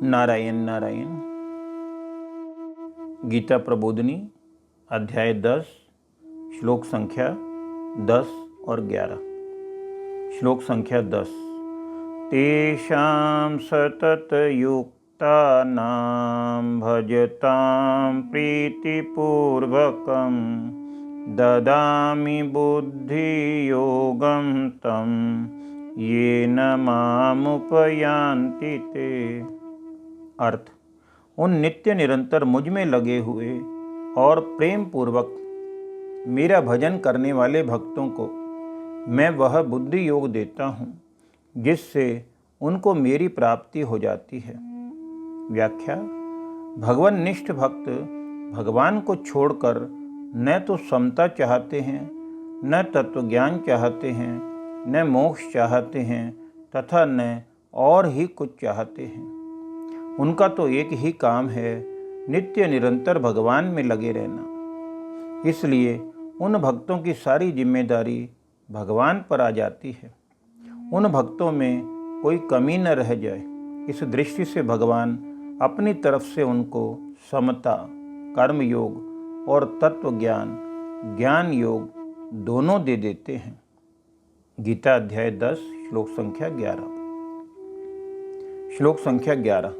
नारायण नारायण। गीता प्रबोधिनी अध्याय 10 श्लोक संख्या 10 और 11। श्लोक संख्या 10। तेषां सततयुक्तानां भजतां प्रीतिपूर्वकं ददामि बुद्धियोगं तं येन मामुपयान्ति ते। अर्थ: उन नित्य निरंतर मुझ में लगे हुए और प्रेम पूर्वक मेरा भजन करने वाले भक्तों को मैं वह बुद्धि योग देता हूँ जिससे उनको मेरी प्राप्ति हो जाती है। व्याख्या: भगवान निष्ठ भक्त भगवान को छोड़कर न तो समता चाहते हैं, न तत्वज्ञान चाहते हैं, न मोक्ष चाहते हैं तथा न और ही कुछ चाहते हैं। उनका तो एक ही काम है, नित्य निरंतर भगवान में लगे रहना। इसलिए उन भक्तों की सारी जिम्मेदारी भगवान पर आ जाती है। उन भक्तों में कोई कमी न रह जाए, इस दृष्टि से भगवान अपनी तरफ से उनको समता, कर्म योग और तत्व ज्ञान, ज्ञान योग दोनों दे देते हैं। गीता अध्याय 10 श्लोक संख्या 11। श्लोक संख्या 11।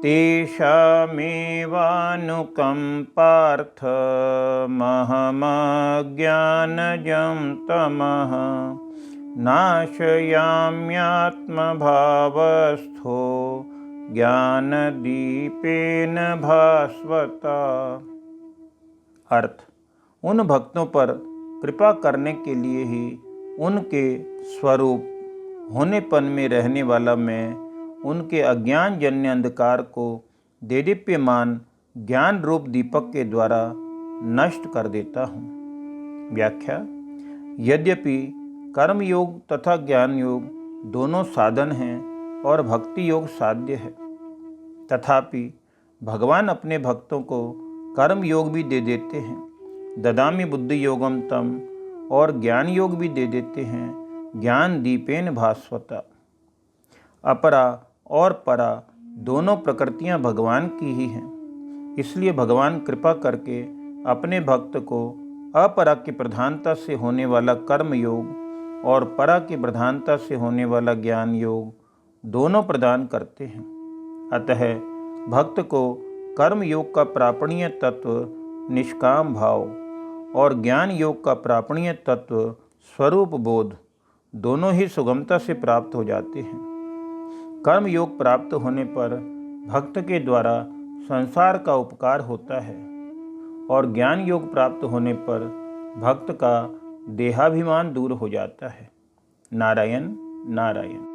तेषामेवानुकम्पार्थ महमज्ञानजं तमः नाशयाम्यात्मभावस्थो ज्ञानदीपेन भास्वता। अर्थ: उन भक्तों पर कृपा करने के लिए ही उनके स्वरूप होनेपन में रहने वाला मैं उनके अज्ञान जन्य अंधकार को देदीप्यमान ज्ञान रूप दीपक के द्वारा नष्ट कर देता हूँ। व्याख्या: यद्यपि कर्म योग तथा ज्ञान योग दोनों साधन हैं और भक्ति योग साध्य है, तथापि भगवान अपने भक्तों को कर्म योग भी दे देते हैं, ददामि बुद्धि योगम तम, और ज्ञान योग भी दे देते हैं, ज्ञान दीपेन भास्वता। अपरा और परा दोनों प्रकृतियां भगवान की ही हैं। इसलिए भगवान कृपा करके अपने भक्त को अपरा की प्रधानता से होने वाला कर्म योग और परा की प्रधानता से होने वाला ज्ञान योग दोनों प्रदान करते हैं। अतः भक्त को कर्म योग का प्रापणीय तत्व निष्काम भाव और ज्ञान योग का प्रापणीय तत्व स्वरूप बोध दोनों ही सुगमता से प्राप्त हो जाते हैं। कर्म योग प्राप्त होने पर भक्त के द्वारा संसार का उपकार होता है और ज्ञान योग प्राप्त होने पर भक्त का देहाभिमान दूर हो जाता है। नारायण नारायण।